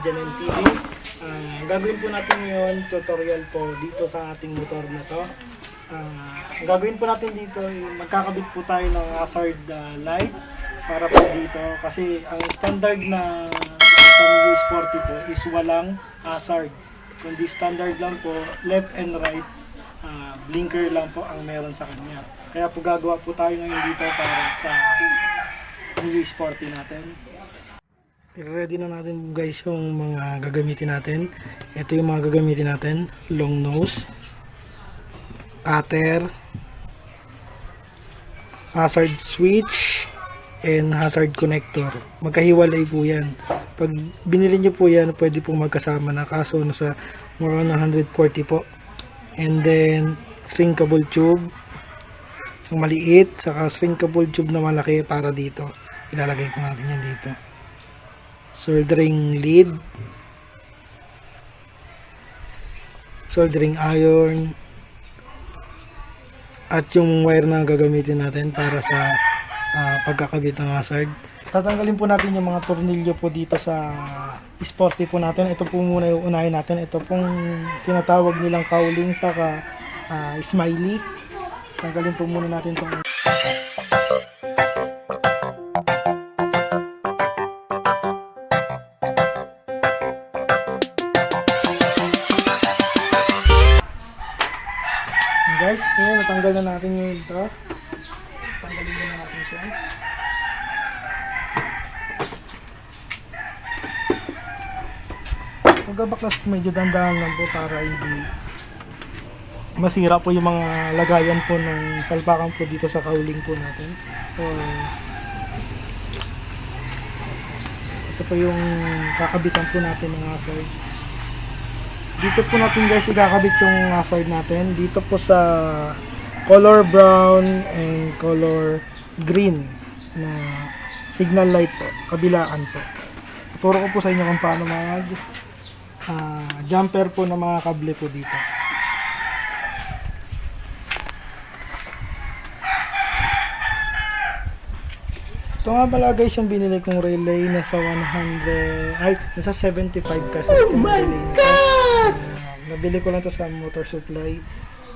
Janel TV. Ang gagawin po natin ngayon, tutorial po dito sa ating motor na to. Ang gagawin po natin dito, magkakabit po tayo ng hazard light para po dito. Kasi ang standard na Sporty po is walang hazard. Kundi standard lang po, left and right, blinker lang po ang meron sa kanya. Kaya po gagawa po tayo ngayon dito para sa new Sporty natin. I-ready na natin guys yung mga gagamitin natin. Ito yung mga gagamitin natin. Long nose, cutter, hazard switch, and hazard connector. Magkahiwalay po yan. Pag binili nyo po yan, pwede po magkasama na. Kaso nasa more than 140 po. And then shrinkable tube, isang maliit, saka shrinkable tube na malaki para dito. Ilalagay po natin yan dito. Soldering lead, soldering iron, at yung wire na gagamitin natin para sa pagkakabit ng hazard. Tatanggalin po natin yung mga tornilyo po dito sa Sporty po natin. Ito po muna yung unahin natin. Ito pong tinatawag nilang cowling saka smiley. Tanggalin po muna natin itong guys, ngayon natanggal na natin yung ito. Tanggalin na natin siya. Pagbabaklas medyo dandahan lang po para hindi masira po yung mga lagayan po ng salpakan po dito sa cowling po natin. So, ito po yung kakabitan po natin ng hazard. Dito po natin guys ikakabit yung hazard natin dito po sa color brown and color green na signal light po, kabilaan po. Tuturo ko po sa inyo kung paano mag jumper po ng mga kable po dito. Ito nga pala guys yung binili kong relay nasa 75 pesos. Oh my God! Nabili ko lang to sa motor supply.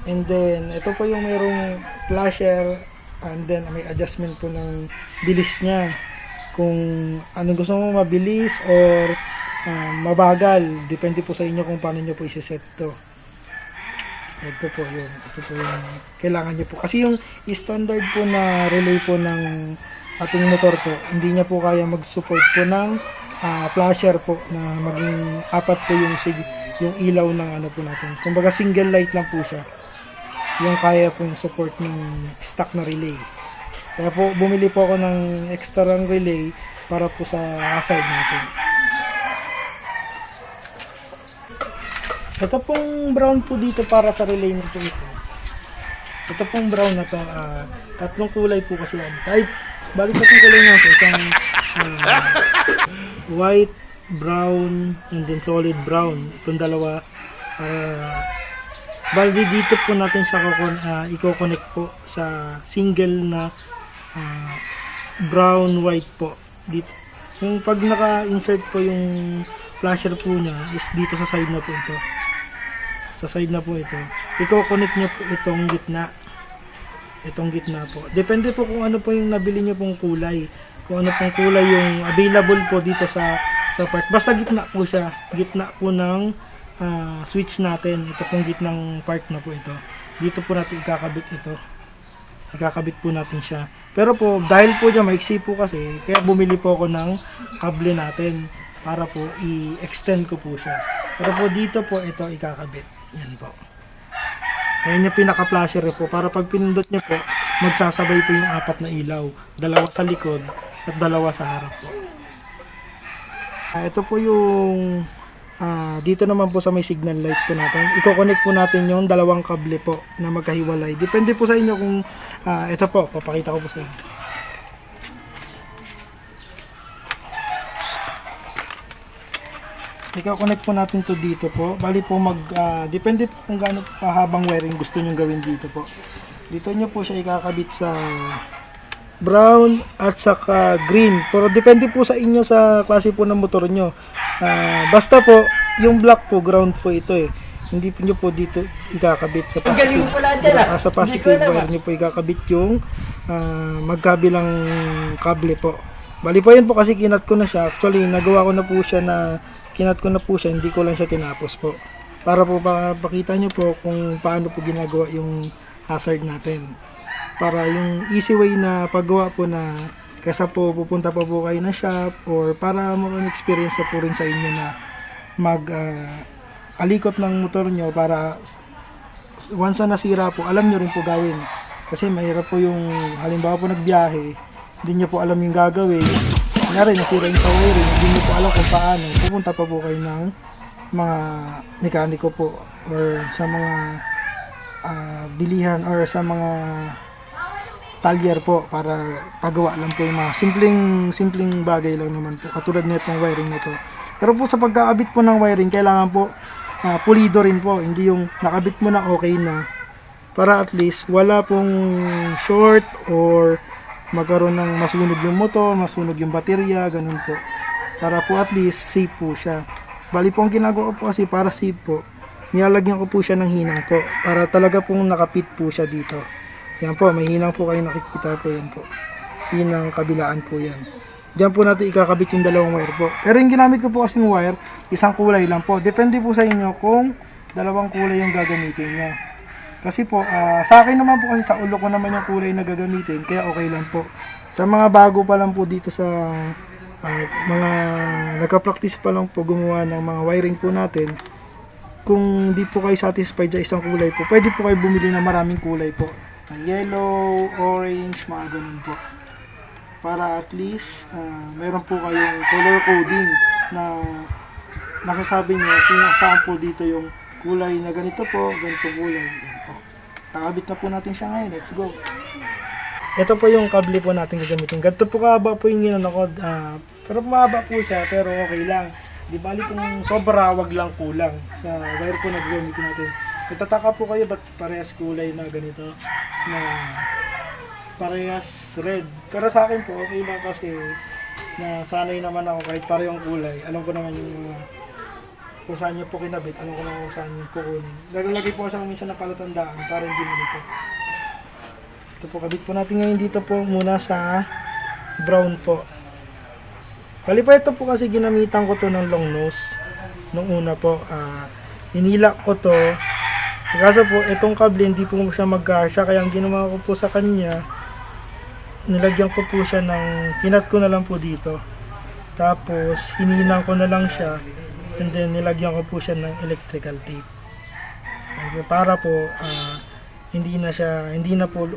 And then ito po yung mayroong flasher, and then may adjustment po ng bilis niya. Kung anong gusto mo, mabilis or mabagal, depende po sa inyo kung paano nyo po isi-set to. Ito po yun. Ito po yung kailangan nyo po. Kasi yung standard po na relay po ng ating motor po, hindi niya po kaya mag-support po ng flasher po na maging apat po yung ilaw ng ano po natin. Kumbaga single light lang po siya. Yung kaya po yung support ng stock na relay. Kaya po bumili po ako ng extra relay para po sa hazard natin. Ito pong brown po dito para sa relay nito ito. Ito pong brown na to, tatlong kulay po kasi yan. Type balik natin kulay nga po, isang white, brown, and then solid brown. Itong dalawa, bali dito po natin siya i-connect po sa single na brown, white po. Dito. Yung pag naka-insert po yung flasher po niya, is dito sa side na po ito. Sa side na po ito. I-connect nyo po itong gitna. Itong gitna po. Depende po kung ano po yung nabili nyo pong kulay. Kung ano pong kulay yung available po dito sa part. Basta gitna po siya. Gitna po ng switch natin. Ito pong gitnang part na po ito. Dito po natin ikakabit ito. Ikakabit po natin siya. Pero po, dahil po dyan, maiksi po kasi, kaya bumili po ako ng kable natin para po i-extend ko po siya. Pero po dito po, ito ikakabit. Yan po. Ayan yung pinaka-flasher po. Para pag pinindot nyo po, magsasabay po yung apat na ilaw. Dalawa sa likod at dalawa sa harap po. Ito po yung dito naman po sa may signal light po natin. I-connect po natin yung dalawang kable po na magkahiwalay. Depende po sa inyo kung ito po, papakita ko po sa inyo. I-connect po natin to dito po. Bali po depende po kung gaano kahabang wiring gusto nyo gawin dito po. Dito nyo po siya ikakabit sa brown at saka green. Pero depende po sa inyo sa klase po ng motor nyo. Basta po, yung black po, ground po ito eh. Hindi po nyo po dito ikakabit sa positive. Sa positive wire nyo po ikakabit yung magkabilang kable po. Bali po yun po kasi kinat ko na siya. Actually, nagawa ko na po siya kinat ko na po siya. Hindi ko lang siya tinapos po. Para po pakita nyo po kung paano po ginagawa yung hazard natin. Para yung easy way na paggawa po na kaysa po pupunta pa po kayo na shop or para mag-experience na po rin sa inyo na alikot ng motor nyo para once na nasira po, alam nyo rin po gawin. Kasi mahirap po yung halimbawa po nagbiyahe, hindi nyo po alam yung gagawin. Kunyari, nasira yung sa wiring, hindi nyo po alam kung paano. Pupunta pa po kayo ng mga mekaniko po or sa mga bilihan or sa mga talyer po para pagawa lang po yung mga simpleng bagay lang naman po katulad nitong wiring nito. Pero po sa pagkaabit po ng wiring kailangan po pulido rin po, hindi yung nakabit mo na okay na, para at least wala pong short or magkaroon ng masunog yung motor, masunog yung baterya, ganun po, para po at least safe po siya. Bali po ang ginagawa ko po kasi para safe po, nilalagyan ko po siya ng hinang po para talaga pong nakapit po siya dito. Yan po, may hinang po kayo nakikita po, yan po. Hinang kabilaan po yan. Diyan po natin ikakabit yung dalawang wire po. Pero yung ginamit ko po kasing wire, isang kulay lang po. Depende po sa inyo kung dalawang kulay yung gagamitin nyo. Kasi po, sa akin naman po kasi sa ulo ko naman yung kulay na gagamitin, kaya okay lang po. Sa mga bago pa lang po dito sa mga nagka-practice pa lang po gumawa ng mga wiring po natin, kung di po kayo satisfied sa isang kulay po, pwede po kayo bumili ng maraming kulay po. Yellow, orange, mga ganun po. Para at least meron po kayong color coding na masasabi nyo kung saan po dito yung kulay na ganito po, ganito kulay. Yan po. Kakabit na po natin siya ngayon. Let's go. Ito po yung kable po natin gagamitin. Ganito po kahaba po yung ginano ko. Pero mahaba po siya, pero okay lang. Di bali kung sobra, wag lang kulang sa wire po na gagamitin natin. Nagtataka po kayo ba't parehas kulay na ganito, na parehas red. Pero sa akin po, okay lang kasi na sanay naman ako kahit parehong kulay. Alam ko naman yung kung saan nyo po kinabit, alam ko naman kung saan nyo kukunin. Naglagay po sa minsan na palatandaan para hindi malito. Ito po, kabit po natin ngayon dito po muna sa brown po. Bali pa ito po kasi ginamitan ko to ng long nose. Nung una po, hinila ko to. Kaso po, itong kable hindi po siya magkasya, kaya ang ginawa ko po sa kanya, nilagyan ko po siya ng, kinat ko na lang po dito. Tapos, hininang ko na lang siya, and then nilagyan ko po siya ng electrical tape. Para po, hindi na po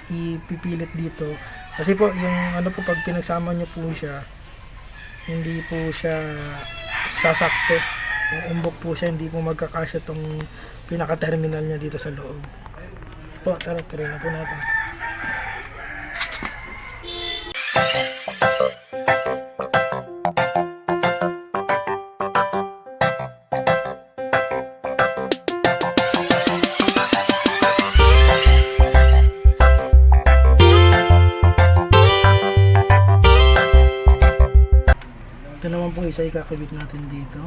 ipipilit dito. Kasi po, yung ano po, pag pinagsama nyo po siya, hindi po siya sasakto. Umbok po siya, hindi po magkakasya tong pinaka-terminal niya dito sa loob. Po, tara na po natin. Ito naman po isa ikakabit natin dito.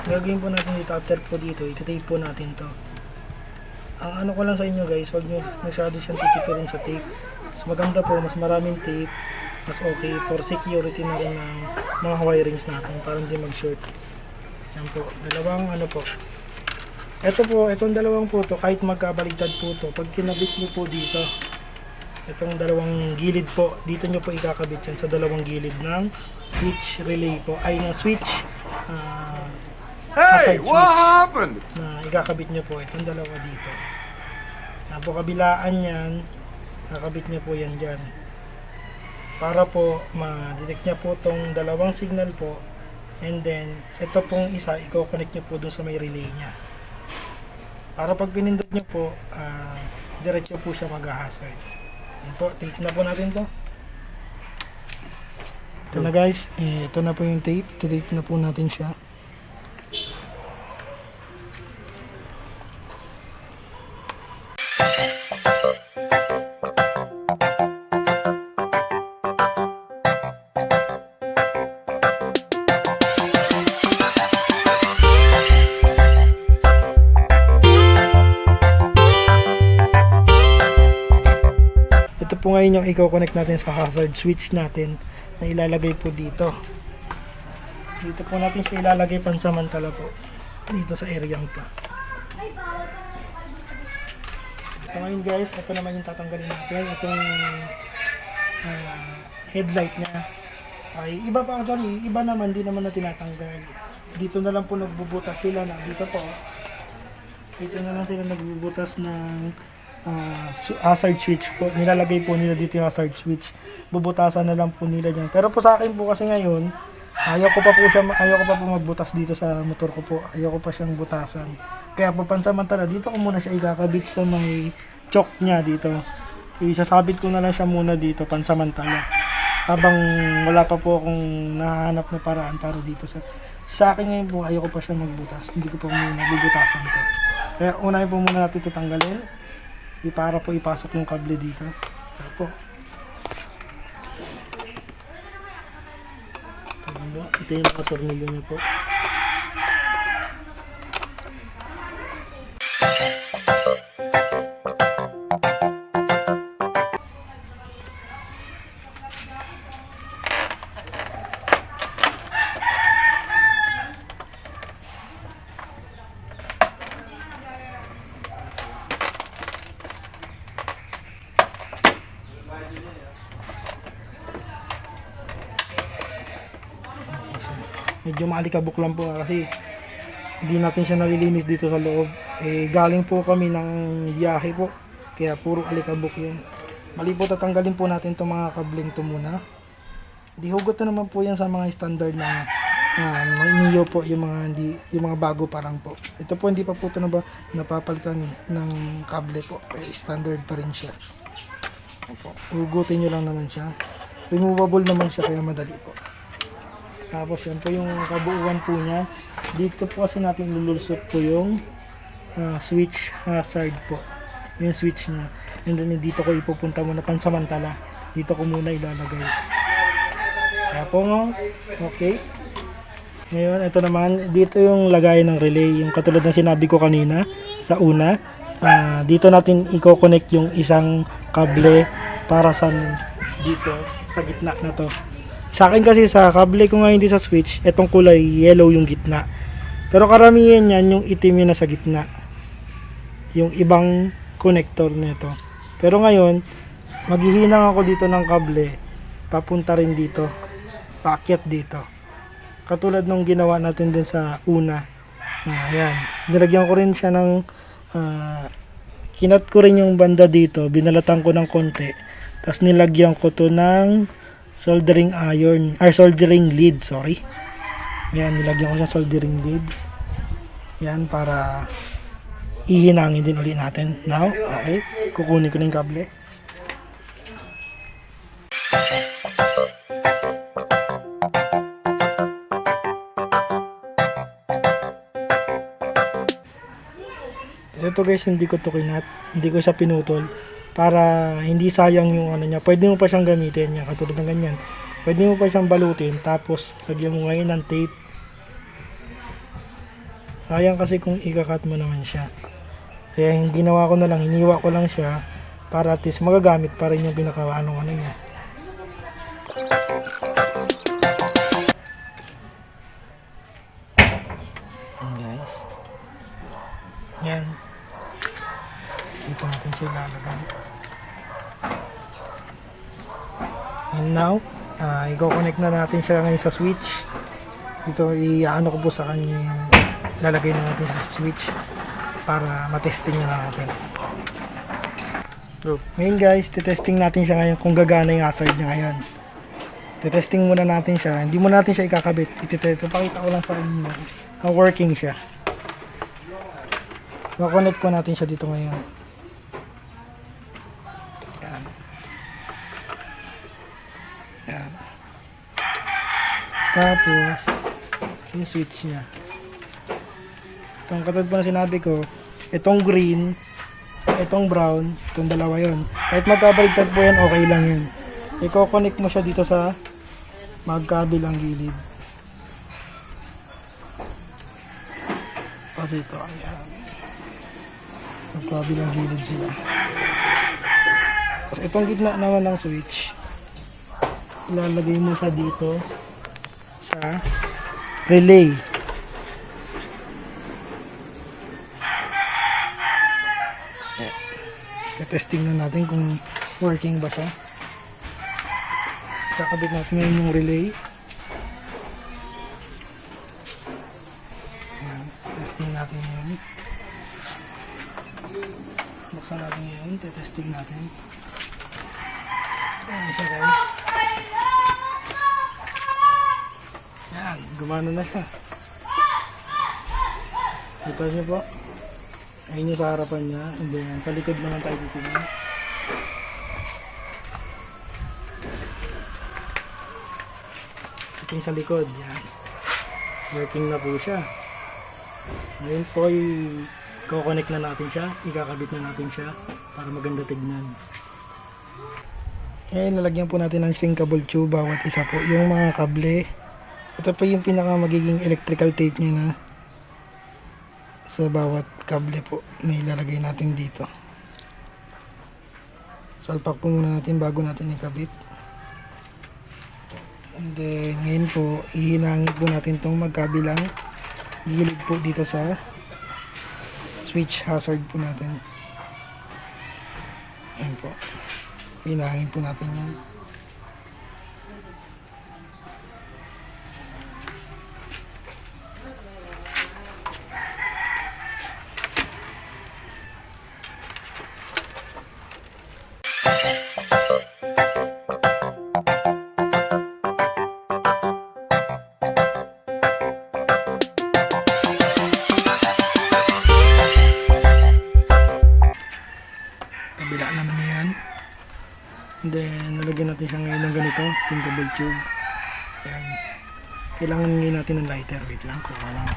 Gagawin po natin dito, after po dito, iti-tape po natin to. Ang ano ko lang sa inyo guys, wag nyo masyado siyang titipirin sa tape. Mas maganda po, mas maraming tape, mas okay for security na rin ng mga wirings natin para hindi mag-short. Yan po, dalawang ano po. Ito po, itong dalawang po to, kahit magkabaligtad po to, pag kinabit nyo po dito, itong dalawang gilid po, dito nyo po ikakabit yan sa dalawang gilid ng switch relay po, ay ng switch Hey, what happened? Na ikakabit nyo po itong dalawa dito. Na po kabilaan yan, kakabit nyo po yan dyan. para po ma-detect niya po tong dalawang signal po, and then ito pong isa i-connect niyo po dun sa may relay niya para pag pinindot niyo po diretso po siya mag-hazard. Yan po, tape na po natin to. Ito na guys, ito na po yung tape, tape na po natin siya. Ito po ngayon yung i-connect natin sa hazard switch natin na ilalagay po dito. Dito po natin siya ilalagay pansamantala po. Dito sa area to. Ito ngayon guys, ito naman yung tatanggalin natin. Itong headlight niya. Ay, iba pa actually, iba naman, di naman na tinatanggal. Dito na lang po nagbubutas sila na dito po. Dito na lang sila nagbubutas ng hazard switch po. Nilalagay po nila dito yung hazard switch. Bubutasan na lang po nila dyan. Pero po sa akin po kasi ngayon, ayaw ko pa po magbutas dito sa motor ko po. Ayaw ko pa siyang butasan. Kaya po pansamantala, dito ko muna siya ikakabit sa may choke niya dito. Isasabit ko na lang siya muna dito pansamantala. Habang wala pa po akong nahanap na paraan para dito sa akin ngayon po, ayaw ko pa siya magbutas. Hindi ko po muna bubutasan ito. Kaya unahin po muna natin ito tanggalin. Para po ipasok yung kable dito. Ito po. Ito yung mga tornilyo niya po. Medyo maalikabok lang po kasi hindi natin siya nalilinis dito sa loob. Galing po kami ng biyahe po. Kaya puro alikabok yun. Mali po, tatanggalin po natin itong mga kabling to muna. Di hugot na naman po yan sa mga standard na Mio po, yung mga bago parang po. Ito po hindi pa po ito napapalitan ng kable po. Standard pa rin siya. Opo. Hugutin nyo lang naman siya. Removable naman siya kaya madali po. Tapos yan po yung kabuuan po niya. Dito po kasi natin lulusot po yung switch hazard po. Yung switch niya. And then dito ko ipupunta muna pansamantala. Dito ko muna ilalagay. Kaya po nga. Okay. Ngayon, ito naman. Dito yung lagay ng relay. Yung katulad ng sinabi ko kanina sa una. Dito natin i-connect yung isang kable para sa dito sa gitna na to. Sa akin kasi sa kable ko nga hindi sa switch, etong kulay yellow yung gitna. Pero karamihan yan yung itim yun na sa gitna. Yung ibang connector nito. Pero ngayon, maghihinang ako dito ng kable, papunta rin dito, paakyat dito. Katulad nung ginawa natin dun sa una. Ayan, nilagyan ko rin siya ng, kinat ko rin yung banda dito, binalatan ko ng konti. Tapos nilagyan ko to ng soldering lead, sorry. Yan, nilagyan ko siya soldering lead. Yan, para ihinangin din ulit natin. Now, okay. Kukunin ko na yung kable. So ito guys, hindi ko to kinat. Hindi ko siya pinutol. Para hindi sayang yung ano niya. Pwede mo pa siyang gamitin niya katulad ng ganyan. Pwede mo pa siyang balutin tapos lagyan mo ngayon ng tape. Sayang kasi kung ikakat mo naman siya. Kaya yung ginawa ko na lang, hiniwa ko lang siya para at least magagamit pa rin yung pinaka-ano niya. Yan guys. Yan. Dito natin siya ilalagay. And now, i-connect na natin siya ngayon sa switch. Ito, i-ano ko po sa kanya yung lalagay na natin sa switch para matesting na natin. So, ngayon guys, titesting natin siya ngayon kung gagana yung hazard niya ngayon. Testing muna natin siya. Hindi muna natin siya ikakabit. Ipapakita ko lang sa inyo ang working siya. Makonect po natin siya dito ngayon. Yan. Yan. Tapos, yung switch niya. Itong katulad po na sinabi ko, itong green, itong brown, itong dalawa yon. Kahit magkabaligtad po yan, okay lang yun. I-connect mo siya dito sa magkabilang gilid. O dito, ayan. Magkabilang gilid sila. Tapos itong gitna naman ng switch, ilalagay mo siya dito sa relay. Testing na natin kung working ba siya. Kakabit natin ngayon yung relay. Ayan, testing natin yun. Buksan natin yun, testing natin. Ayan siya guys. Ayan, gumana na siya. Kita niyo po. Ayun yung sa harapan niya. And then, sa likod naman tayo titignan. Ito yung sa likod. Yan. Working na po siya. Ngayon po, i-connect na natin siya. Ikakabit na natin siya para maganda tignan. Ngayon, lalagyan po natin ng shrinkable tube. Bawat isa po. Yung mga kable. Ito po yung pinaka magiging electrical tape niya na sa bawat kable po may ilalagay natin dito. Salpak po muna natin bago natin ikabit. And then ngayon po ihinangin po natin itong magkabilang gilid po dito sa switch hazard po natin. Ayan po, hinangin po natin yan. Kabila naman yan. And then, nalagyan natin siya ngayon ng ganito, shrinkable tube. Ayan. Kailangan ngayon natin ng lighter. Wait lang, kuha lang.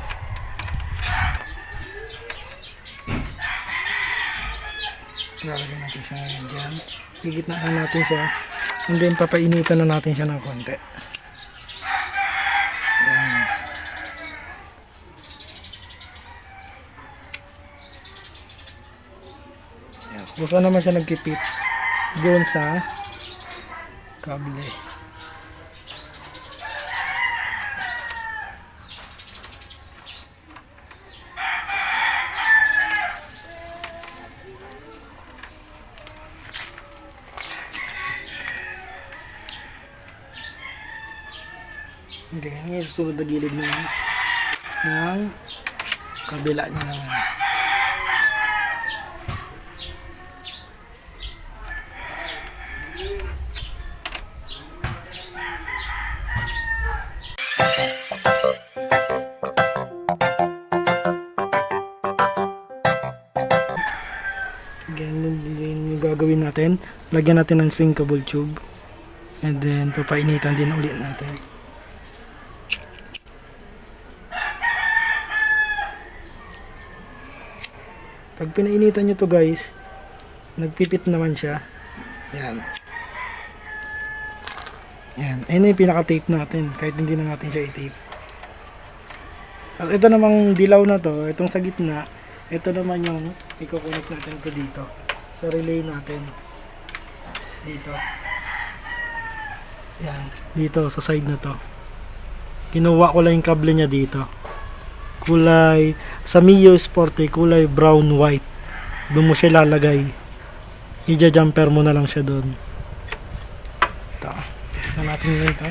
Lalagyan natin siya ngayon dyan. Gigitnaan natin siya. And then, papainitan na natin siya ng konti. Ayan. Gusto naman siya nagkipit doon sa kable. Okay, ngayon susunod na gilid ng kabila niya naman. Again, yung gagawin natin, lagyan natin ng shrinkable tube and then papainitan din ulit natin. Pag pinainitan nyo to guys, nagpipit naman siya. Yan. Yan. Ayun na yung pinaka-tape natin kahit hindi na natin siya i-tape. At ito namang dilaw na to, itong sa gitna, ito naman yung i-connect natin ito dito sa relay natin dito. Yan, dito sa side na to. Kinuha ko lang yung kable niya dito. Kulay sa Mio Sporty, kulay brown white. Doon mo siya lalagay. I-jumper mo na lang siya doon. Ito. Ito natin lang ito.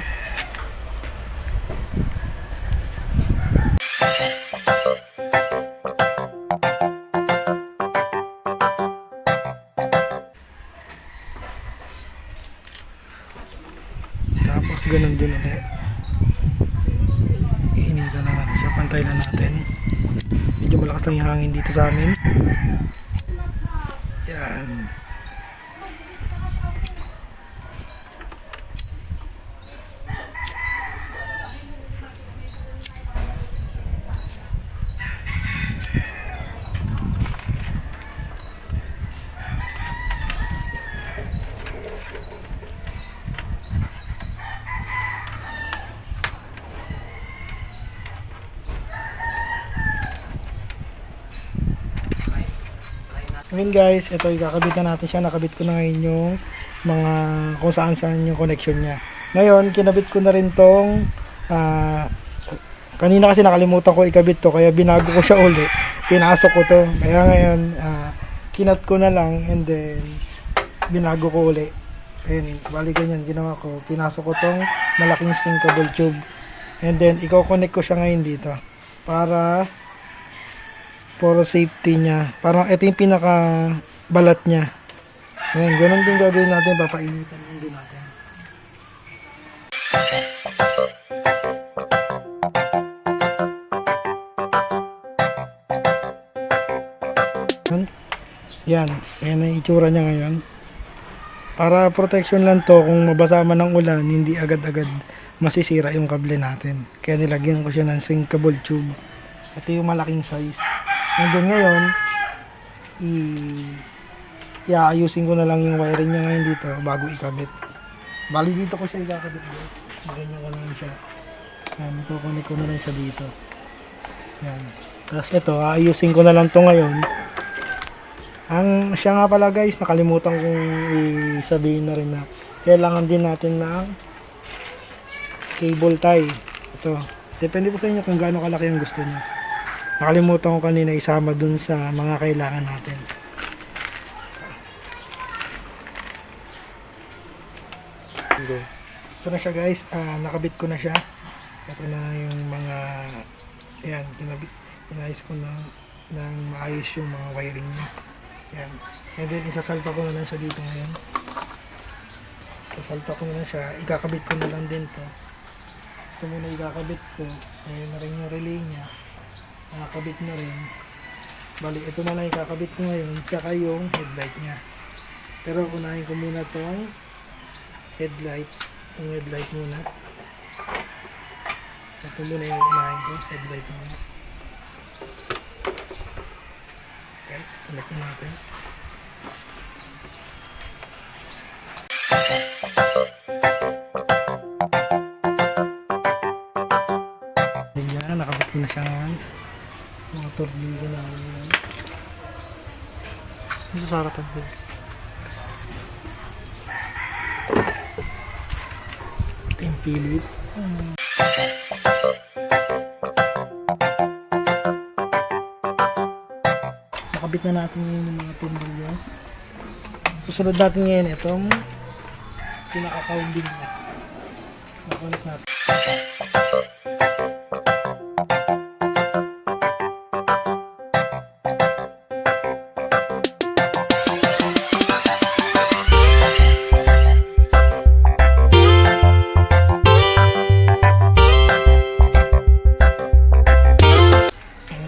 Tapos ganun natin ulit. Iinitan na natin siya, pantay na natin. Medyo malakas lang yung hangin dito sa amin. Yan. Ngayon guys, ito ikakabit na natin siya. Nakabit ko na ngayon yung mga kung saan yung connection niya. Ngayon, kinabit ko na rin tong kanina kasi nakalimutan ko ikabit to, kaya binago ko siya uli. Pinasok ko to. Kaya ngayon, kinat ko na lang and then binago ko uli. Ayun, bali ganyan ginawa ko. Pinasok ko tong malaking sinkable tube. And then, i-connect ko siya ngayon dito. Para for safety niya. Parang ito yung pinaka balat niya. Ngayon, ganun din gagawin natin. Papainitan din natin. Yan. Ayan ang itsura niya ngayon. Para protection lang to, kung mabasa man ng ulan, hindi agad-agad masisira yung kable natin. Kaya nilagyan ko siya ng sinkable tube. Ito yung malaking size. And then ngayon, iaayusin ko na lang yung wiring niya ngayon dito bago ikabit. Bali dito ko siya ikakabit guys. Ganyan ko lang siya. Yan, ito ko na lang siya dito. Yan. Tapos ito, aayusin ko na lang to ngayon. Siya nga pala guys, nakalimutan kong sabihin na rin na kailangan din natin ng cable tie. Ito, depende po sa inyo kung gaano kalaki ang gusto niyo. Nakalimutan ko kanina isama dun sa mga kailangan natin. Ito na siya guys, nakabit ko na siya. Ito na yung mga, ayan, inayos ko na ng maayos yung mga wiring niya. Ayan. And then isasalpa ko na lang siya dito ngayon. Isasalpa ko na lang siya, ikakabit ko na lang din to. Ito muna ikakabit ko. Ayan na rin yung relay niya. Nakakabit na rin. Bali, ito na lang ikakabit ko ngayon, saka yung headlight niya. Pero unahin ko muna tong headlight. Yung headlight muna. Ito muna yung unahin ko, headlight muna. Guys, connect natin. Ganyan, nakabit ko na siya ngayon. Mga tornilyo na ako yan. Dito sa harapan ko. Ito yung pilit. Nakabit na natin ngayon yung mga tornilyo. Susunod natin ngayon itong pinaka-cowling niya. Nakulit natin.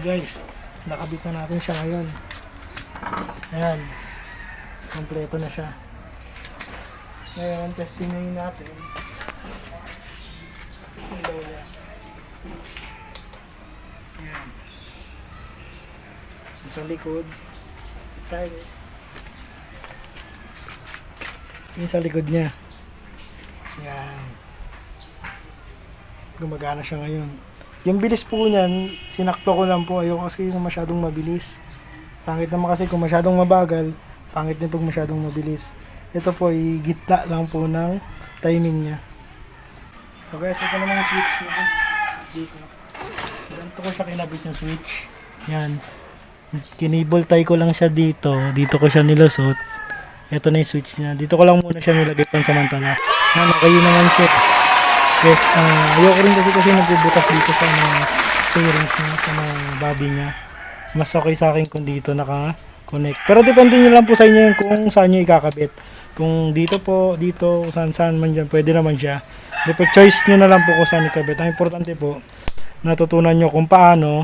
Guys, nakabit na natin siya ngayon. Ayan, kompleto na siya. Ngayon, testing ngayon natin. Ilaw niya. Ayan. Sa likod tayo. Yung sa likod niya. Ayan. Gumagana siya ngayon. Yung bilis po niyan, sinakto ko lang po. Ayoko kasi masyadong mabilis. Pangit naman kasi kung masyadong mabagal, pangit din pag masyadong mabilis. Ito po, gitna lang po ng timing niya. So guys, ito naman yung switch niya. Dito. Ganito ko siya kinabit yung switch. Yan. Kinable tie ko lang siya dito. Dito ko siya nilusot. Ito na yung switch niya. Dito ko lang muna siya nilagay pansamantala. Yan, okay yun naman siya. Yes, ayoko rin kasi nagbubutas dito sa mga fairings niya, sa mga body niya. Mas okay sa akin kung dito naka-connect. Pero depende nyo lang po sa inyo kung saan nyo ikakabit. Kung dito po, dito, saan man dyan, pwede naman siya. choice nyo na lang po kung saan ikabit. Ang importante po, natutunan nyo kung paano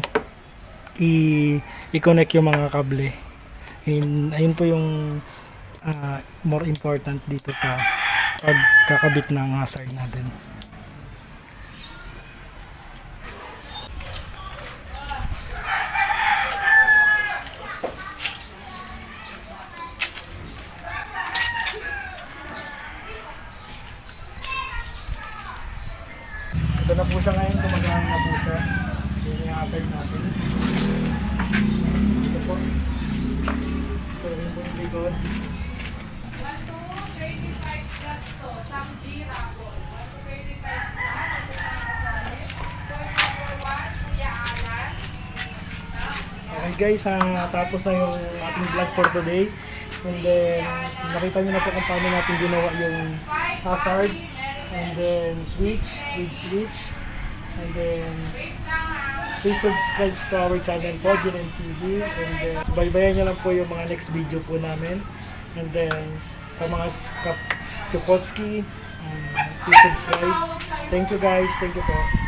i-connect yung mga kable. Ayun po yung more important dito sa pagkakabit ng hazard natin. Ito na po siya ngayon, gumagana na po siya. Yun yung hazard natin. Ito po. Ito rin po yung likod. Okay guys, tapos na yung ating vlog for today. And then, nakita nyo na po kung paano natin ginawa yung hazard. And then, switch. And then, please subscribe to our channel po, Jiren TV. And then, baybayan nyo lang po yung mga next video po namin. And then, sa mga Chukotski, please subscribe. Thank you guys. Thank you po.